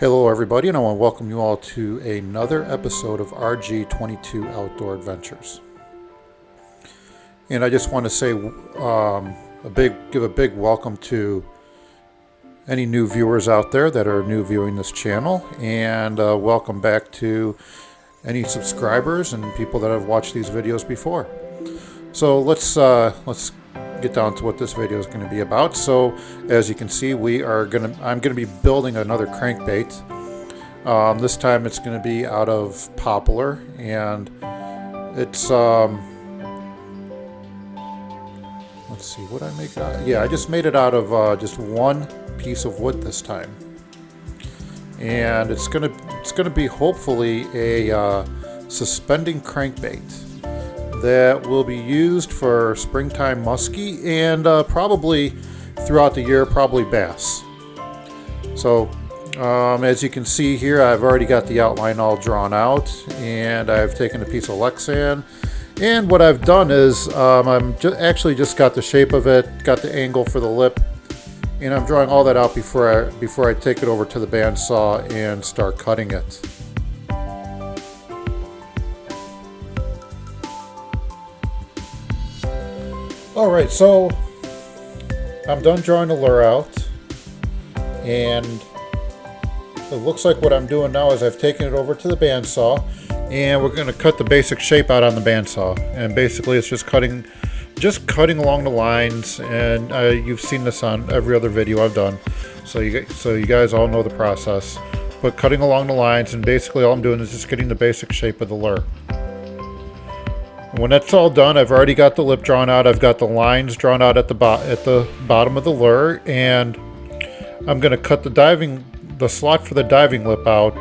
Hello everybody, and I want to welcome you all to another episode of RG22 Outdoor Adventures. And I just want to say give a big welcome to any new viewers out there that are new viewing this channel, and welcome back to any subscribers and people that have watched these videos before. So let's get down to what this video is going to be about. So as you can see, I'm going to be building another crankbait. This time it's going to be out of poplar, and it's let's see what I make it out. Yeah, I just made it out of just one piece of wood this time, and it's gonna be hopefully a suspending crankbait that will be used for springtime muskie and probably throughout the year, probably bass. So as you can see here, I've already got the outline all drawn out, and I've taken a piece of Lexan, and what I've done is I'm actually just got the shape of it, got the angle for the lip, and I'm drawing all that out before I take it over to the bandsaw and start cutting it. Alright, so I'm done drawing the lure out, and it looks like what I'm doing now is I've taken it over to the bandsaw, and we're going to cut the basic shape out on the bandsaw. And basically it's just cutting along the lines, and you've seen this on every other video I've done, so you guys all know the process. But cutting along the lines, and basically all I'm doing is just getting the basic shape of the lure. When that's all done, I've already got the lip drawn out. I've got the lines drawn out at the bottom of the lure, and I'm going to cut the slot for the diving lip out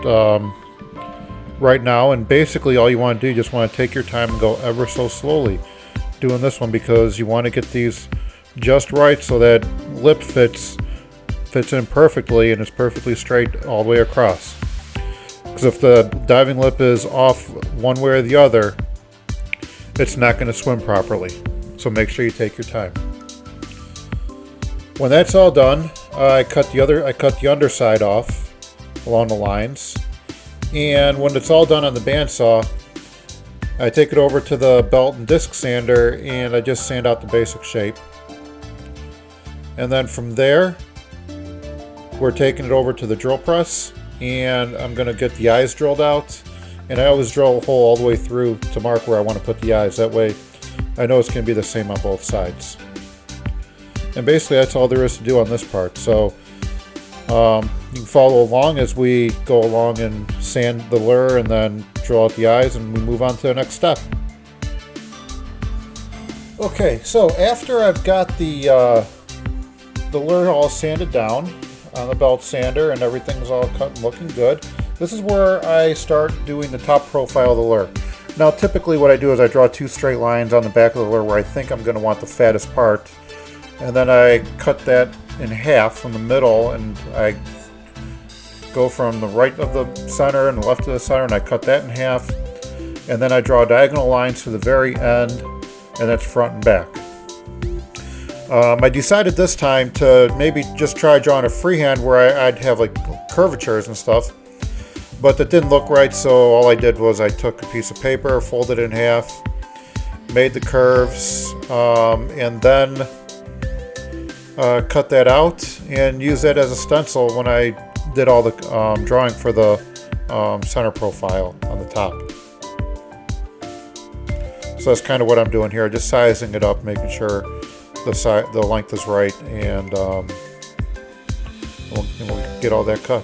right now. And basically all you want to do, you just want to take your time and go ever so slowly doing this one, because you want to get these just right so that lip fits in perfectly and it's perfectly straight all the way across. Because if the diving lip is off one way or the other, it's not going to swim properly. So make sure you take your time. When that's all done, I cut the underside off along the lines, and when it's all done on the bandsaw, I take it over to the belt and disc sander, and I just sand out the basic shape. And then from there, we're taking it over to the drill press, and I'm going to get the eyes drilled out. And I always drill a hole all the way through to mark where I want to put the eyes. That way I know it's going to be the same on both sides. And basically that's all there is to do on this part. So you can follow along as we go along and sand the lure and then drill out the eyes, and we move on to the next step. Okay, so after I've got the lure all sanded down on the belt sander and everything's all cut and looking good, this is where I start doing the top profile of the lure. Now typically what I do is I draw two straight lines on the back of the lure where I think I'm going to want the fattest part, and then I cut that in half from the middle, and I go from the right of the center and the left of the center, and I cut that in half, and then I draw diagonal lines to the very end, and that's front and back. I decided this time to maybe just try drawing a freehand where I'd have like curvatures and stuff, but that didn't look right, so all I did was I took a piece of paper, folded it in half, made the curves, and then cut that out and used that as a stencil when I did all the drawing for the center profile on the top. So that's kind of what I'm doing here, just sizing it up, making sure the length is right, and we'll get all that cut.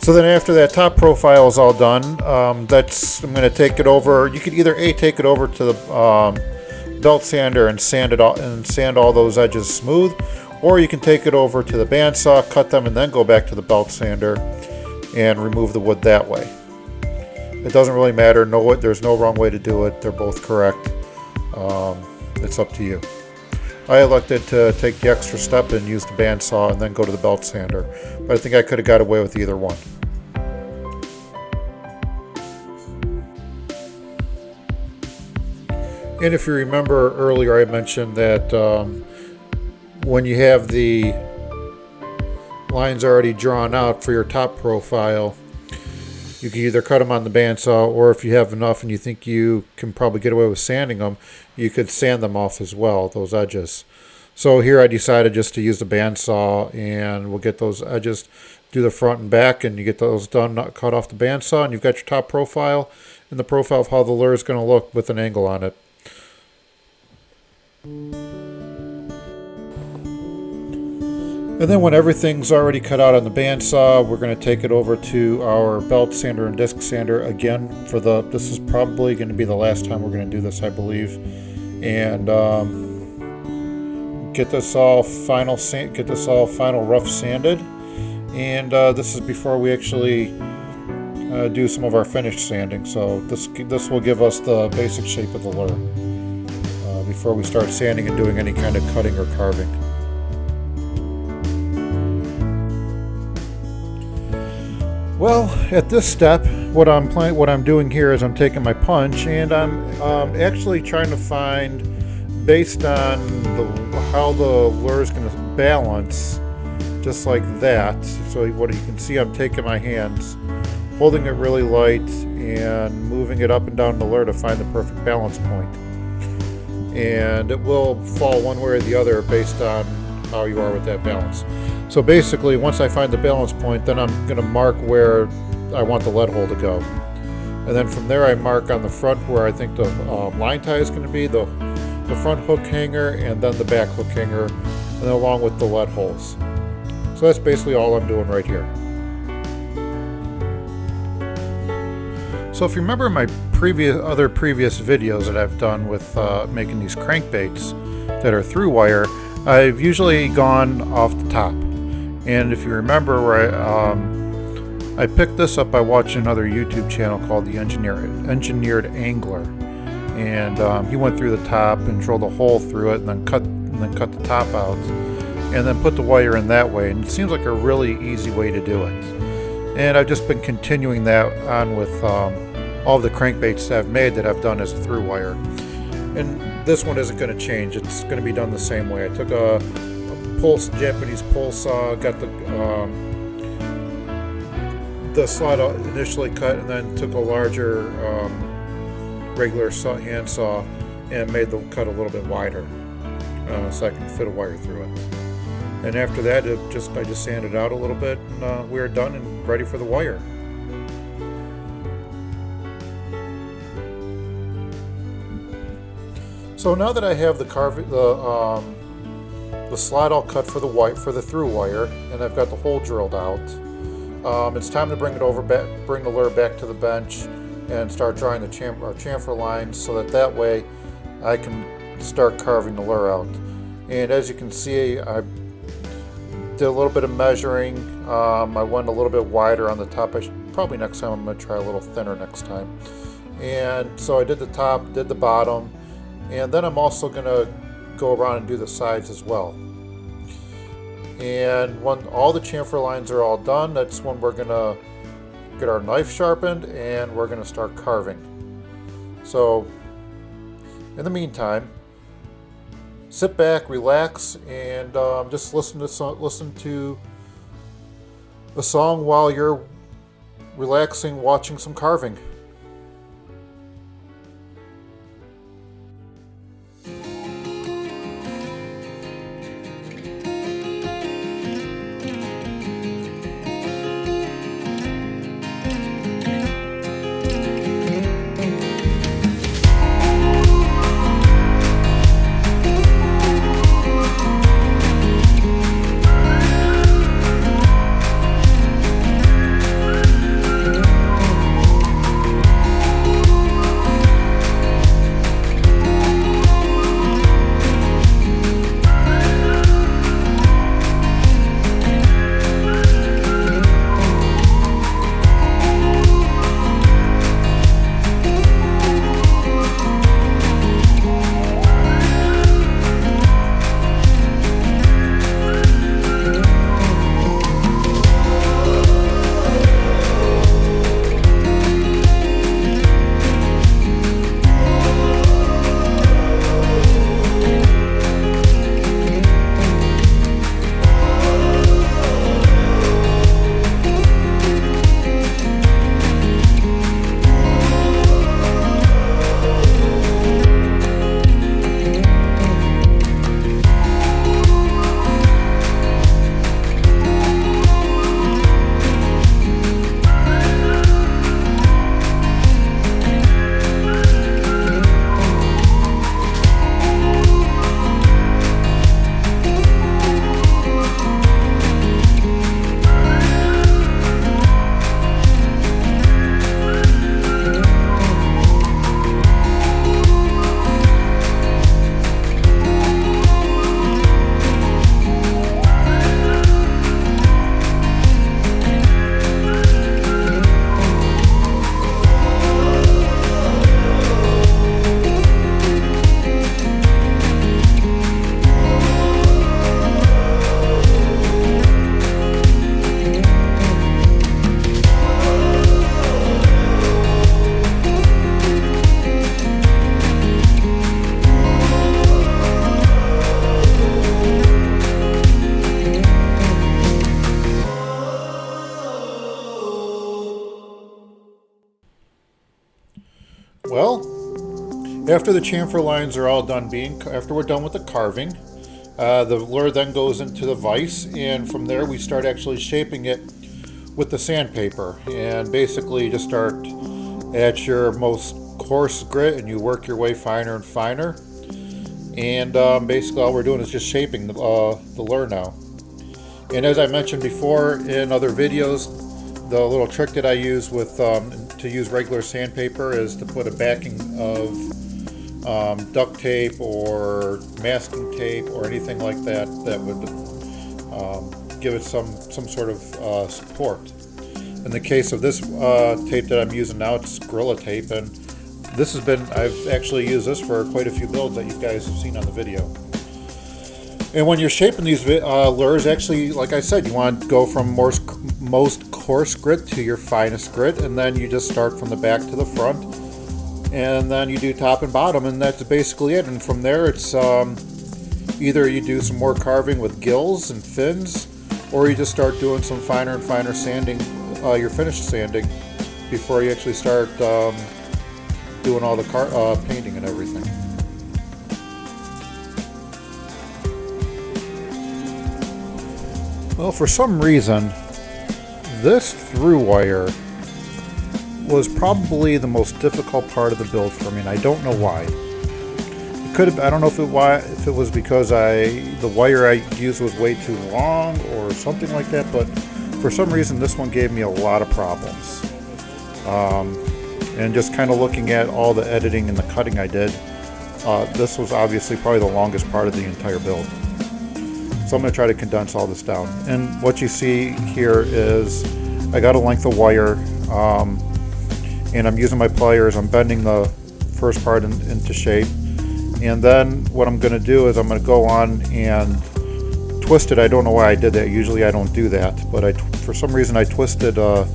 So then after that top profile is all done, I'm going to take it over. You could either take it over to the belt sander and sand all those edges smooth, or you can take it over to the bandsaw, cut them, and then go back to the belt sander and remove the wood that way. It doesn't really matter. There's no wrong way to do it. They're both correct. It's up to you. I elected to take the extra step and use the bandsaw and then go to the belt sander. But I think I could have got away with either one. And if you remember earlier, I mentioned that when you have the lines already drawn out for your top profile, you can either cut them on the bandsaw, or if you have enough and you think you can probably get away with sanding them, you could sand them off as well, those edges. So here I decided just to use the bandsaw, and we'll get those edges, do the front and back, and you get those done, cut off the bandsaw, and you've got your top profile and the profile of how the lure is going to look with an angle on it. And then when everything's already cut out on the bandsaw, we're going to take it over to our belt sander and disc sander again for this is probably going to be the last time we're going to do this, I believe. And get this all final rough sanded. And this is before we actually do some of our finished sanding. So this will give us the basic shape of the lure before we start sanding and doing any kind of cutting or carving. Well, at this step, what I'm doing here is I'm taking my punch and I'm actually trying to find, based on how the lure is going to balance, just like that. So what you can see, I'm taking my hands, holding it really light, and moving it up and down the lure to find the perfect balance point. And it will fall one way or the other based on how you are with that balance. So basically, once I find the balance point, then I'm going to mark where I want the lead hole to go. And then from there I mark on the front where I think the line tie is going to be, the front hook hanger, and then the back hook hanger, and then along with the lead holes. So that's basically all I'm doing right here. So if you remember my other previous videos that I've done with making these crankbaits that are through wire, I've usually gone off the top. And if you remember, where I picked this up by watching another YouTube channel called the Engineered Angler, and he went through the top and drilled a hole through it, and then cut the top out, and then put the wire in that way. And it seems like a really easy way to do it. And I've just been continuing that on with all of the crankbaits that I've made that I've done as a through wire. And this one isn't going to change. It's going to be done the same way. I took a Japanese pole saw, got the slot initially cut, and then took a larger regular hand saw and made the cut a little bit wider so I can fit a wire through it. And after that, I just sanded out a little bit, and we are done and ready for the wire. So now that I have the slot all cut for the through wire, and I've got the hole drilled out, it's time to bring the lure back to the bench and start drawing the chamfer lines, so that way I can start carving the lure out. And as you can see, I did a little bit of measuring. I went a little bit wider on the top. Probably next time I'm going to try a little thinner next time. And so I did the top, did the bottom, and then I'm also going to go around and do the sides as well. And when all the chamfer lines are all done, that's when we're going to get our knife sharpened and we're going to start carving. So in the meantime, sit back, relax, and just listen to a song while you're relaxing, watching some carving. After the chamfer lines are all done after we're done with the carving, the lure then goes into the vise, and from there we start actually shaping it with the sandpaper. And basically you just start at your most coarse grit and you work your way finer and finer. And basically all we're doing is just shaping the lure now. And as I mentioned before in other videos, the little trick that I use with to use regular sandpaper is to put a backing of duct tape or masking tape or anything like that that would give it some sort of support. In the case of this tape that I'm using now, it's Gorilla Tape, and I've actually used this for quite a few builds that you guys have seen on the video. And when you're shaping these lures, actually, like I said, you want to go from most coarse grit to your finest grit, and then you just start from the back to the front, and then you do top and bottom, and that's basically it. And from there, it's either you do some more carving with gills and fins, or you just start doing some finer and finer sanding, your finished sanding, before you actually start doing all the painting and everything. Well, for some reason, this Throughwire was probably the most difficult part of the build for me, and I don't know why. It could have, I don't know if it was because the wire I used was way too long or something like that, but for some reason this one gave me a lot of problems. And just kind of looking at all the editing and the cutting I did, this was obviously probably the longest part of the entire build. So I'm going to try to condense all this down. And what you see here is I got a length of wire, and I'm using my pliers. I'm bending the first part into shape. And then what I'm going to do is I'm going to go on and twist it. I don't know why I did that. Usually I don't do that, but for some reason I twisted the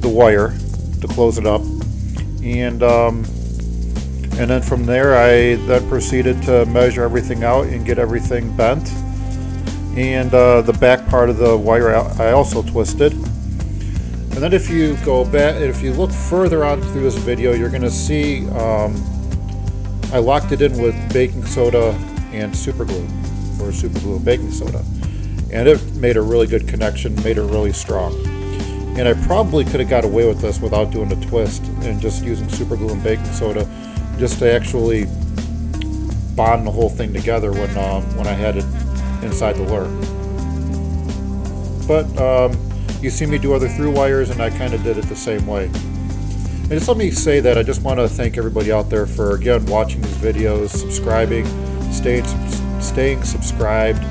wire to close it up. And then from there I then proceeded to measure everything out and get everything bent. And the back part of the wire I also twisted. And then if you go back, if you look further on through this video, you're going to see I locked it in with baking soda and super glue, or super glue and baking soda. And it made a really good connection, made it really strong. And I probably could have got away with this without doing the twist and just using super glue and baking soda just to actually bond the whole thing together when I had it inside the lure. But you see me do other Throughwires, and I kind of did it the same way. And just let me say that I just want to thank everybody out there for, again, watching these videos, subscribing, staying subscribed,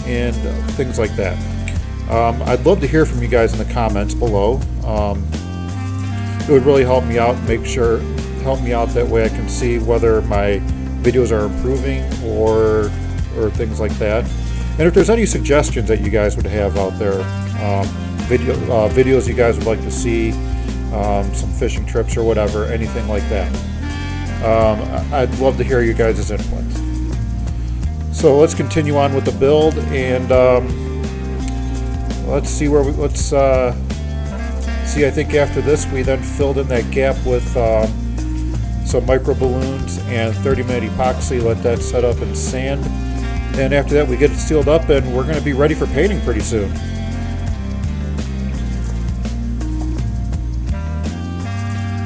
and things like that. I'd love to hear from you guys in the comments below. It would really help me out, help me out that way I can see whether my videos are improving or things like that. And if there's any suggestions that you guys would have out there, videos you guys would like to see, some fishing trips or whatever, anything like that, I'd love to hear you guys' input. So let's continue on with the build, and let's see where I think after this we then filled in that gap with some micro balloons and 30-minute epoxy, let that set up and sand. And after that we get it sealed up, and we're going to be ready for painting pretty soon.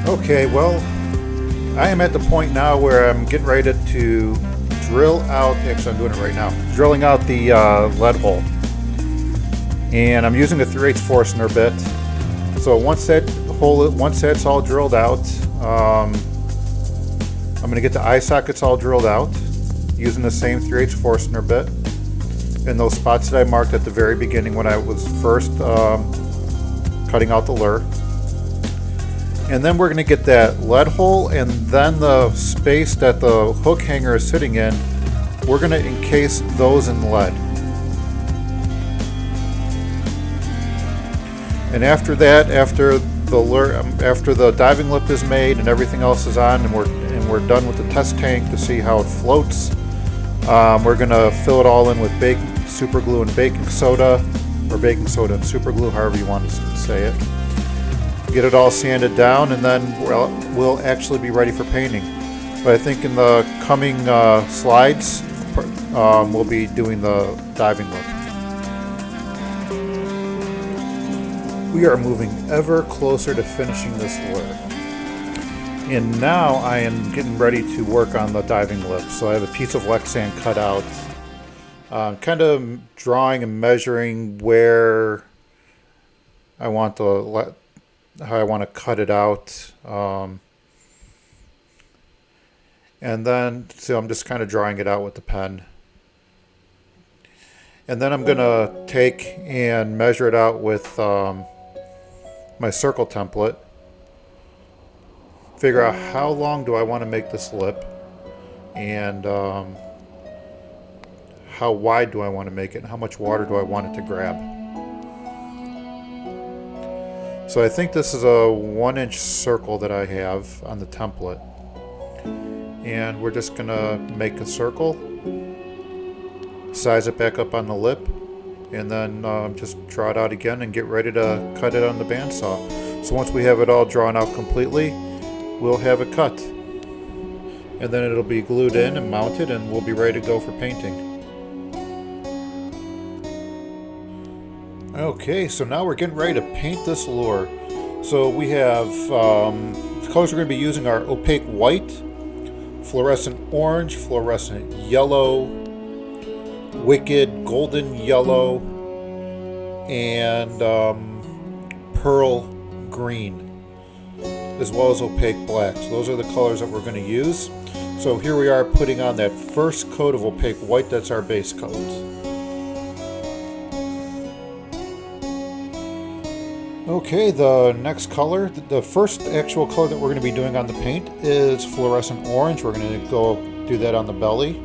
Okay, well, I am at the point now where I'm getting ready to drill out, actually I'm doing it right now, drilling out the lead hole. And I'm using a 3/8 Forstner bit. So once that's all drilled out, I'm going to get the eye sockets all drilled out using the same 3/8 Forstner bit in those spots that I marked at the very beginning when I was first cutting out the lure. And then we're going to get that lead hole, and then the space that the hook hanger is sitting in, we're going to encase those in lead. And after that, after the diving lip is made and everything else is on, and we're done with the test tank to see how it floats, we're going to fill it all in with super glue and baking soda, or baking soda and super glue, however you want to say it. Get it all sanded down, and then we'll actually be ready for painting. But I think in the coming slides, we'll be doing the diving lip. We are moving ever closer to finishing this lure. And now I am getting ready to work on the diving lip. So I have a piece of Lexan cut out. Kind of drawing and measuring where I want how I want to cut it out. And then, so I'm just kind of drawing it out with the pen. And then I'm going to take and measure it out with my circle template. Figure out how long do I want to make this lip, and how wide do I want to make it, and how much water do I want it to grab. So I think this is a 1-inch circle that I have on the template. And we're just going to make a circle, size it back up on the lip, and then just draw it out again and get ready to cut it on the bandsaw. So once we have it all drawn out completely, we'll have it cut. And then it'll be glued in and mounted, and we'll be ready to go for painting. Okay, so now we're getting ready to paint this lure. So we have, the colors we're going to be using are opaque white, fluorescent orange, fluorescent yellow, wicked golden yellow, and pearl green, as well as opaque black. So those are the colors that we're going to use. So here we are putting on that first coat of opaque white. That's our base coat. Okay, the next color, the first actual color that we're going to be doing on the paint is fluorescent orange. We're going to go do that on the belly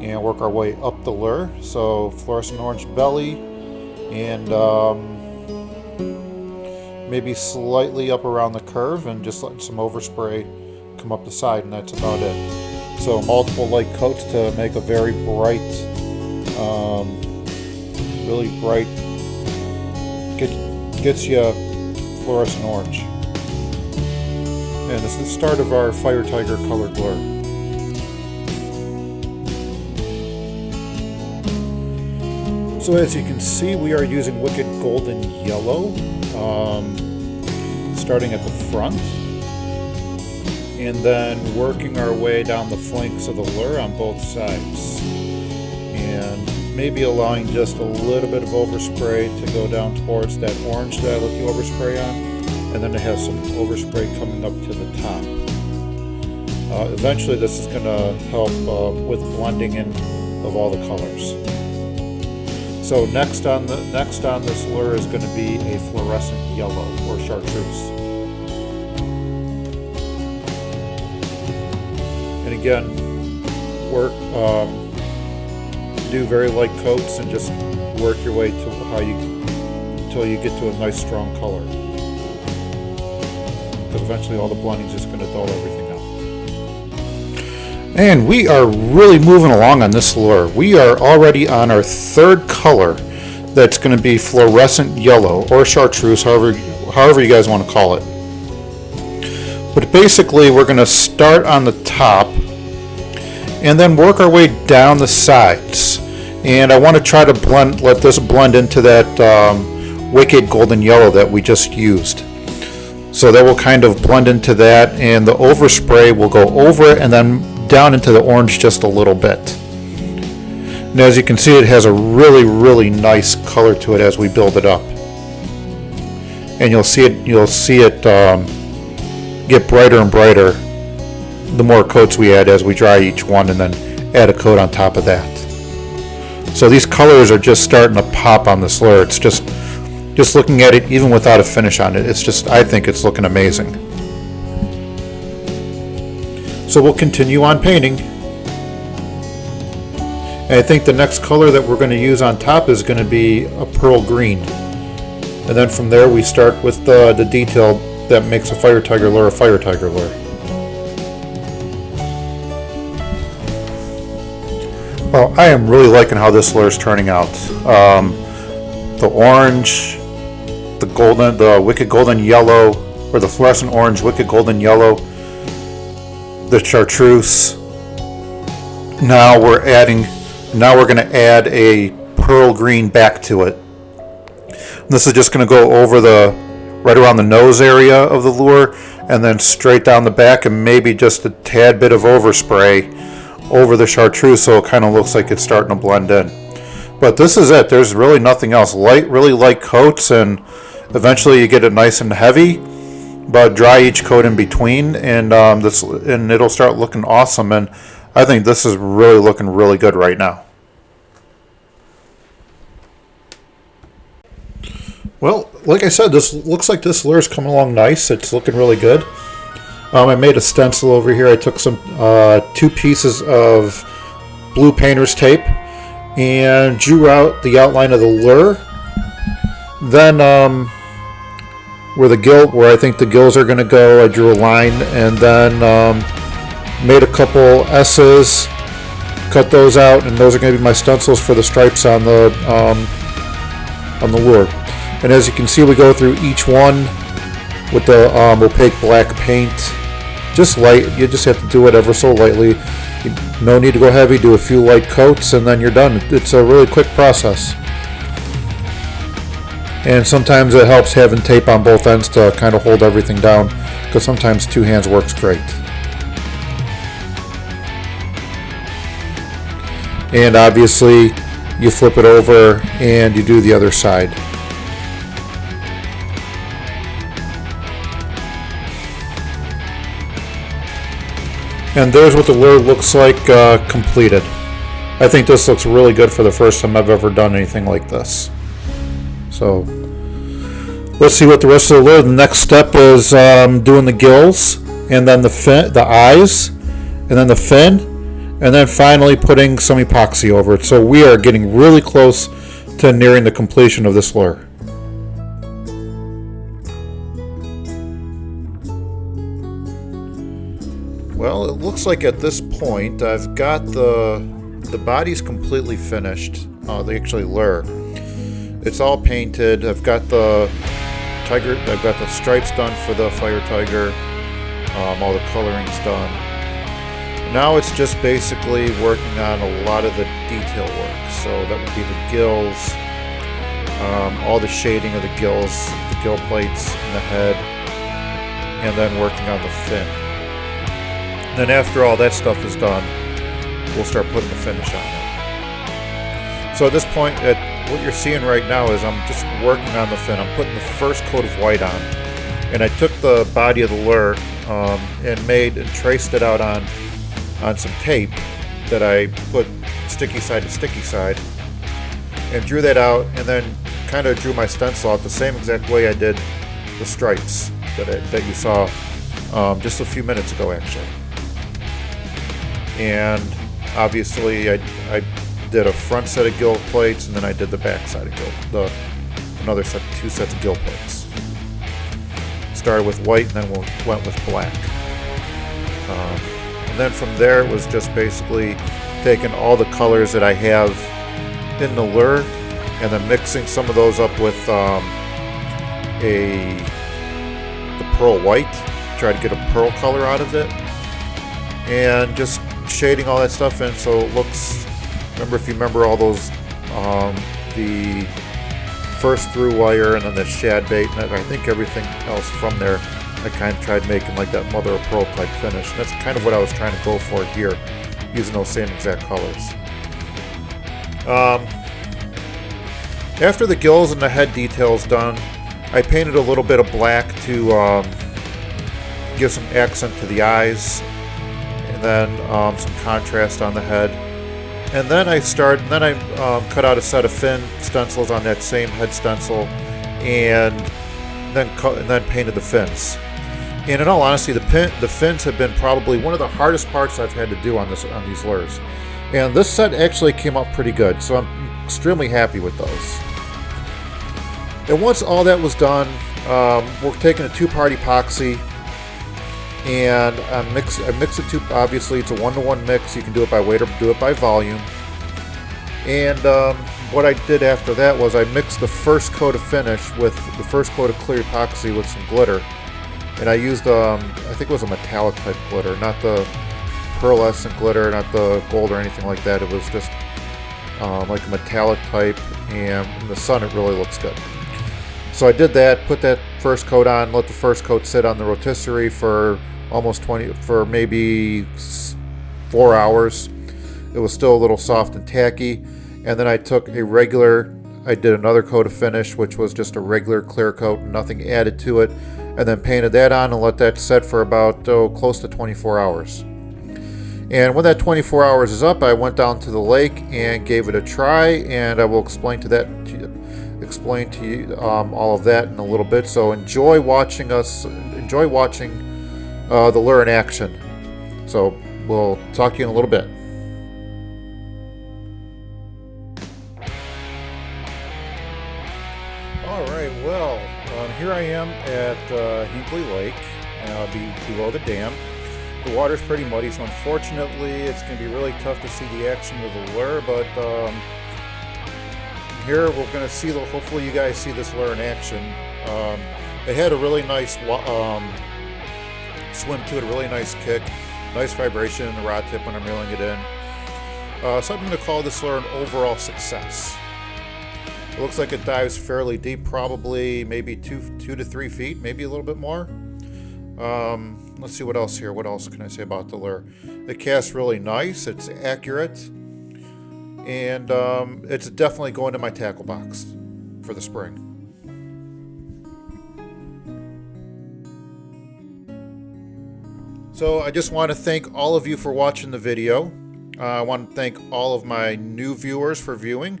and work our way up the lure. So fluorescent orange belly, and maybe slightly up around the curve, and just letting some overspray come up the side, and that's about it. So multiple light coats to make a very bright, really bright, gets you fluorescent orange. And this is the start of our Fire Tiger colored lure. So as you can see, we are using wicked golden yellow, starting at the front, and then working our way down the flanks of the lure on both sides. And maybe allowing just a little bit of overspray to go down towards that orange that I let the overspray on, and then it has some overspray coming up to the top. Eventually this is going to help with blending in of all the colors. So next on this lure is going to be a fluorescent yellow, or chartreuse. And again, do very light coats and just work your way to until you get to a nice strong color. Because eventually all the blending is just going to dull everything out. And we are really moving along on this lure. We are already on our third color. That's going to be fluorescent yellow, or chartreuse, however you guys want to call it. But basically we're going to start on the top and then work our way down the sides. And I want to try to let this blend into that wicked golden yellow that we just used. So that will kind of blend into that, and the overspray will go over it and then down into the orange just a little bit. And as you can see, it has a really, really nice color to it as we build it up. And you'll see it get brighter and brighter the more coats we add as we dry each one, and then add a coat on top of that. So these colors are just starting to pop on this lure. It's just looking at it, even without a finish on it, I think it's looking amazing. So we'll continue on painting. And I think the next color that we're going to use on top is going to be a pearl green. And then from there we start with the detail that makes a Fire Tiger lure a Fire Tiger lure. Well, I am really liking how this lure is turning out. The orange, the wicked golden yellow, or the fluorescent orange, wicked golden yellow, the chartreuse. Now we're going to add a pearl green back to it. This is just going to go over right around the nose area of the lure, and then straight down the back, and maybe just a tad bit of overspray over the chartreuse, so it kind of looks like it's starting to blend in. But this is it. There's really nothing else. Really light coats, and eventually you get it nice and heavy, but dry each coat in between, and it'll start looking awesome. And I think this is really looking really good right now. Well, like I said, this looks like this lure is coming along nice. It's looking really good. I made a stencil over here. I took some 2 pieces of blue painter's tape and drew out the outline of the lure. Then where I think the gills are going to go, I drew a line, and then made a couple S's, cut those out, and those are going to be my stencils for the stripes on the lure. And as you can see, we go through each one with the opaque black paint, just light. You just have to do it ever so lightly. No need to go heavy. Do a few light coats, and then you're done. It's a really quick process. And sometimes it helps having tape on both ends to kind of hold everything down, because sometimes 2 hands works great. And obviously you flip it over and you do the other side. And there's what the lure looks like completed. I think this looks really good for the first time I've ever done anything like this. So let's see what the rest of the lure. The next step is doing the gills, and then the eyes, and then the fin, and then finally putting some epoxy over it. So we are getting really close to nearing the completion of this lure. Well, it looks like at this point I've got the body's completely finished. The lure. It's all painted. I've got the tiger. I've got the stripes done for the fire tiger. All the coloring's done. Now it's just basically working on a lot of the detail work. So that would be the gills, all the shading of the gills, the gill plates in the head, and then working on the fin. Then after all that stuff is done, we'll start putting the finish on it. So at this point, what you're seeing right now is I'm just working on the fin. I'm putting the first coat of white on, and I took the body of the lure and traced it out on some tape that I put sticky side to sticky side, and drew that out, and then kind of drew my stencil out the same exact way I did the stripes that you saw just a few minutes ago, actually. And obviously I did a front set of gill plates, and then I did the back side of another set, 2 sets of gill plates. Started with white, and then went with black. And then from there, it was just basically taking all the colors that I have in the lure, and then mixing some of those up with the pearl white, try to get a pearl color out of it, and just shading all that stuff in so it looks. If you remember all those, the first Throughwire, and then the shad bait, and I think everything else from there, I kind of tried making like that mother of pearl type finish. And that's kind of what I was trying to go for here, using those same exact colors. After the gills and the head details done, I painted a little bit of black to give some accent to the eyes, and then some contrast on the head. And then I cut out a set of fin stencils on that same head stencil, and then painted the fins. And in all honesty, the fins have been probably one of the hardest parts I've had to do on these lures. And this set actually came out pretty good, so I'm extremely happy with those. And once all that was done, we're taking a 2-part epoxy, and I mix the two. Obviously, it's a 1-to-1 mix. You can do it by weight or do it by volume. And what I did after that was I mixed the first coat of finish with the first coat of clear epoxy with some glitter, and I used I think it was a metallic type glitter, not the pearlescent glitter, not the gold or anything like that. It was just like a metallic type, and in the sun it really looks good. So I did that, put that first coat on, let the first coat sit on the rotisserie for for maybe 4 hours. It was still a little soft and tacky, and then I did another coat of finish, which was just a regular clear coat, nothing added to it, and then painted that on and let that set for about close to 24 hours. And when that 24 hours is up, I went down to the lake and gave it a try, and I will explain to you all of that in a little bit. So enjoy watching the lure in action. So we'll talk to you in a little bit. All right, well, here I am at Hinkley Lake, below the dam. The water's pretty muddy, so unfortunately it's going to be really tough to see the action of the lure, but here we're going to see, hopefully you guys see this lure in action. It had a really nice swim to it, a really nice kick, nice vibration in the rod tip when I'm reeling it in. So I'm going to call this lure an overall success. It looks like it dives fairly deep, probably maybe 2 to 3 feet, maybe a little bit more. Let's see what else here. What else can I say about the lure? It casts really nice. It's accurate. And it's definitely going to my tackle box for the spring. So I just want to thank all of you for watching the video. I want to thank all of my new viewers for viewing.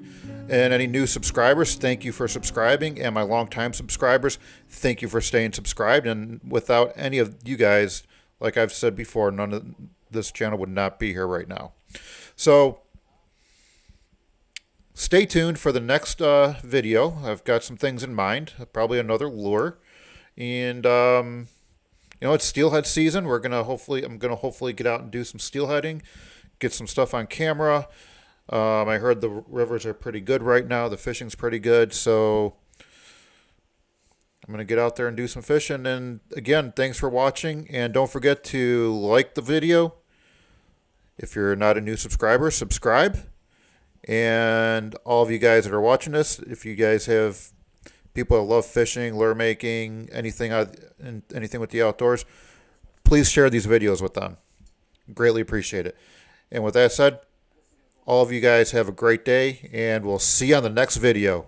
And any new subscribers, thank you for subscribing. And my longtime subscribers, thank you for staying subscribed. And without any of you guys, like I've said before, none of this channel would not be here right now. So stay tuned for the next video. I've got some things in mind, probably another lure. And it's steelhead season. I'm gonna hopefully get out and do some steelheading, get some stuff on camera. I heard the rivers are pretty good right now. The fishing's pretty good, so I'm going to get out there and do some fishing. And again, thanks for watching, and don't forget to like the video. If you're not a new subscriber, subscribe. And all of you guys that are watching this, if you guys have people that love fishing, lure making, anything with the outdoors, please share these videos with them. Greatly appreciate it. And with that said, all of you guys have a great day, and we'll see you on the next video.